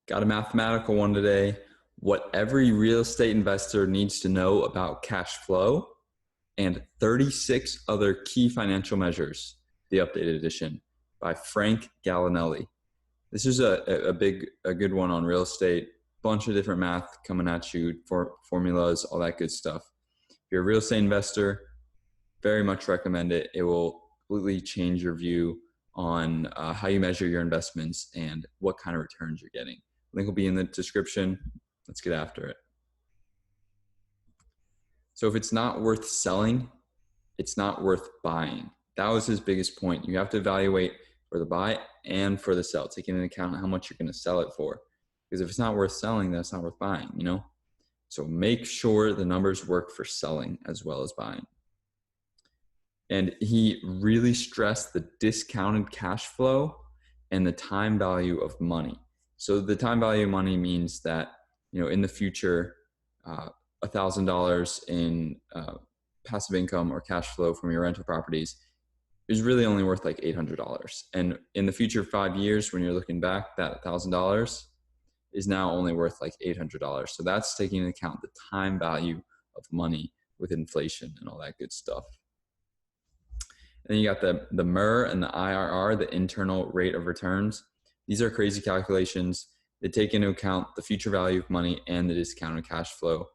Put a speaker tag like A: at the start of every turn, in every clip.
A: Got a mathematical one today. What every real estate investor needs to know about cash flow and 36 other key financial measures, the updated edition by Frank Gallinelli. This is a good one on real estate, bunch of different math coming at you, formulas, all that good stuff. If you're a real estate investor, very much recommend it. It will completely change your view on how you measure your investments and what kind of returns you're getting. Link will be in the description. Let's get after it. So if it's not worth selling, it's not worth buying. That was his biggest point. You have to evaluate for the buy and for the sell, taking into account how much you're going to sell it for. Because if it's not worth selling, then it's not worth buying, you know? So make sure the numbers work for selling as well as buying. And he really stressed the discounted cash flow and the time value of money. So the time value of money means that, you know, in the future, $1,000 in passive income or cash flow from your rental properties is really only worth like $800. And in the future 5 years, when you're looking back, that $1,000 is now only worth like $800. So that's taking into account the time value of money with inflation and all that good stuff. And then you got the MER and the IRR, the internal rate of returns. These are crazy calculations. They take into account the future value of money and the discounted cash flow.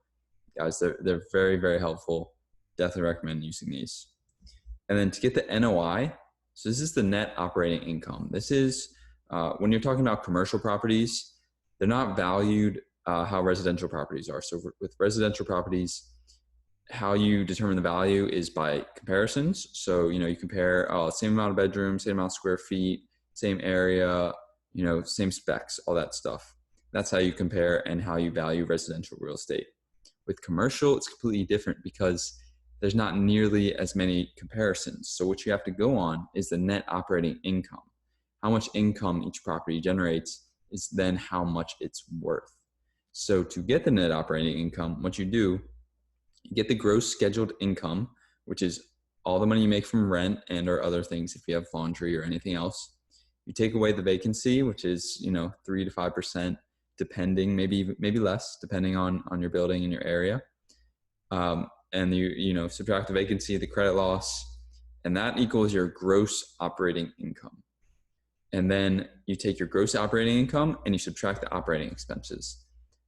A: Guys, they're very, very helpful. Definitely recommend using these. And then to get the NOI, so this is the net operating income. This is, when you're talking about commercial properties, they're not valued how residential properties are. So with residential properties, how you determine the value is by comparisons. So, you know, you compare same amount of bedrooms, same amount of square feet, same area, you know, same specs, all that stuff. That's how you compare and how you value residential real estate. With commercial, it's completely different because there's not nearly as many comparisons. So what you have to go on is the net operating income. How much income each property generates is then how much it's worth. So to get the net operating income, what you do, you get the gross scheduled income, which is all the money you make from rent and or other things if you have laundry or anything else. You take away the vacancy, which is, you know, 3 to 5%, depending, maybe less, depending on your building and your area. And you know, subtract the vacancy, the credit loss, and that equals your gross operating income. And then you take your gross operating income and you subtract the operating expenses.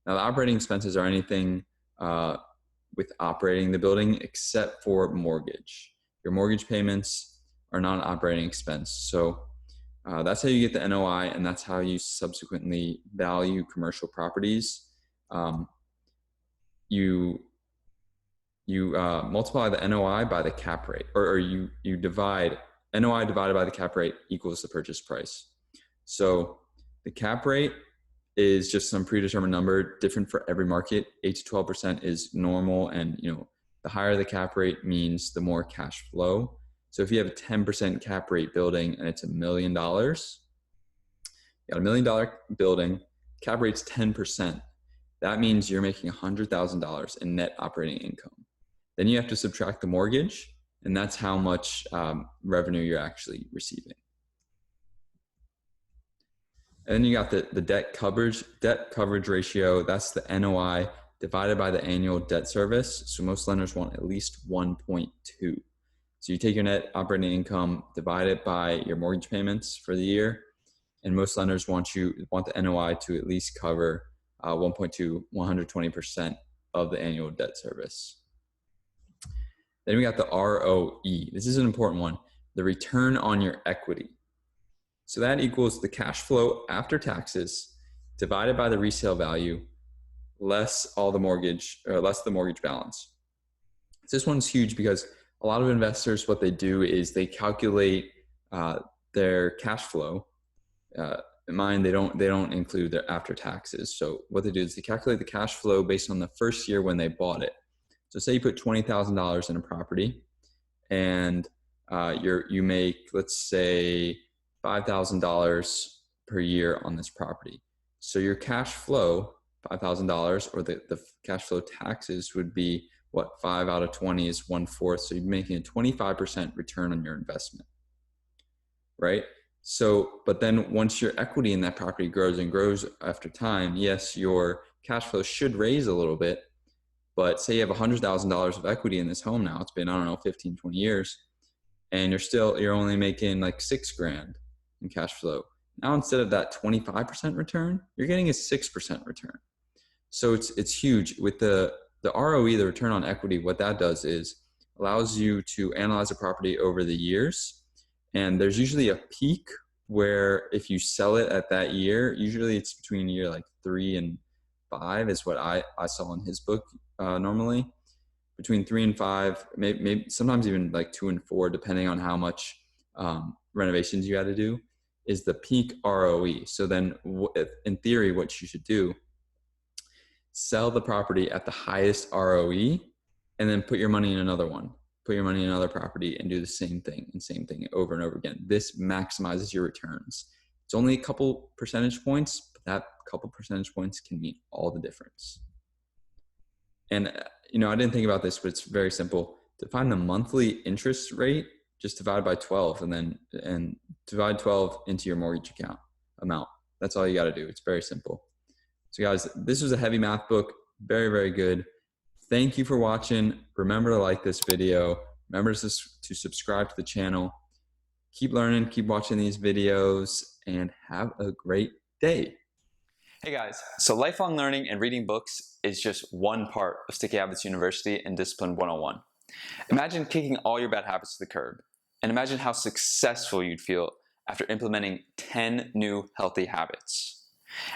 A: Now, the operating expenses are anything with operating the building except for mortgage. Your mortgage payments are not an operating expense. So that's how you get the NOI, and that's how you subsequently value commercial properties. You multiply the NOI by the cap rate, or you divide NOI divided by the cap rate equals the purchase price. So the cap rate is just some predetermined number, different for every market. 8 to 12% is normal, and you know, the higher the cap rate means the more cash flow. So if you have a 10% cap rate building and it's $1 million, you got $1 million building, cap rate's 10%. That means you're making $100,000 in net operating income. Then you have to subtract the mortgage, and that's how much revenue you're actually receiving. And then you got the debt coverage ratio. That's the NOI divided by the annual debt service. So most lenders want at least 1.2. So you take your net operating income, divide it by your mortgage payments for the year, and most lenders want the NOI to at least cover 1.2, 120% of the annual debt service. Then we got the ROE. This is an important one, the return on your equity. So that equals the cash flow after taxes divided by the resale value less all the mortgage, or less the mortgage balance. So this one's huge because a lot of investors, what they do is they calculate their cash flow. In mind, they don't include their after taxes. So what they do is they calculate the cash flow based on the first year when they bought it. So say you put $20,000 in a property, and you make, let's say, $5,000 per year on this property. So your cash flow, $5,000, or the cash flow taxes would be what, 5 out of 20 is 1/4. So you're making a 25% return on your investment, right? So, but then once your equity in that property grows and grows after time, yes, your cash flow should raise a little bit. But say you have $100,000 of equity in this home now, it's been, I don't know, 15, 20 years, and you're only making like 6 grand in cash flow. Now, instead of that 25% return, you're getting a 6% return. So it's huge. With the ROE, the return on equity, what that does is allows you to analyze a property over the years. And there's usually a peak where if you sell it at that year, usually it's between year like 3 and 5 is what I saw in his book normally. Between 3 and 5, maybe sometimes even like 2 and 4, depending on how much renovations you had to do, is the peak ROE. So then in theory, what you should do, sell the property at the highest ROE and then put your money in another one, put your money in another property and do the same thing over and over again. This maximizes your returns. It's only a couple percentage points, but that couple percentage points can mean all the difference. And I didn't think about this, but it's very simple. To find the monthly interest rate, just divide by 12 and divide 12 into your mortgage account amount. That's all you got to do. It's very simple. So guys, this was a heavy math book. Very, very good. Thank you for watching. Remember to like this video. Remember to subscribe to the channel. Keep learning, keep watching these videos, and have a great day.
B: Hey guys, so lifelong learning and reading books is just one part of Sticky Habits University and Discipline 101. Imagine kicking all your bad habits to the curb, and imagine how successful you'd feel after implementing 10 new healthy habits.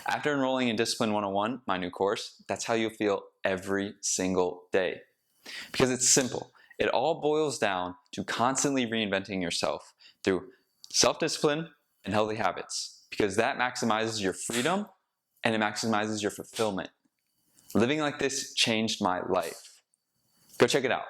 B: After enrolling in Discipline 101, my new course, that's how you'll feel every single day. Because it's simple. It all boils down to constantly reinventing yourself through self-discipline and healthy habits, because that maximizes your freedom and it maximizes your fulfillment. Living like this changed my life. Go check it out.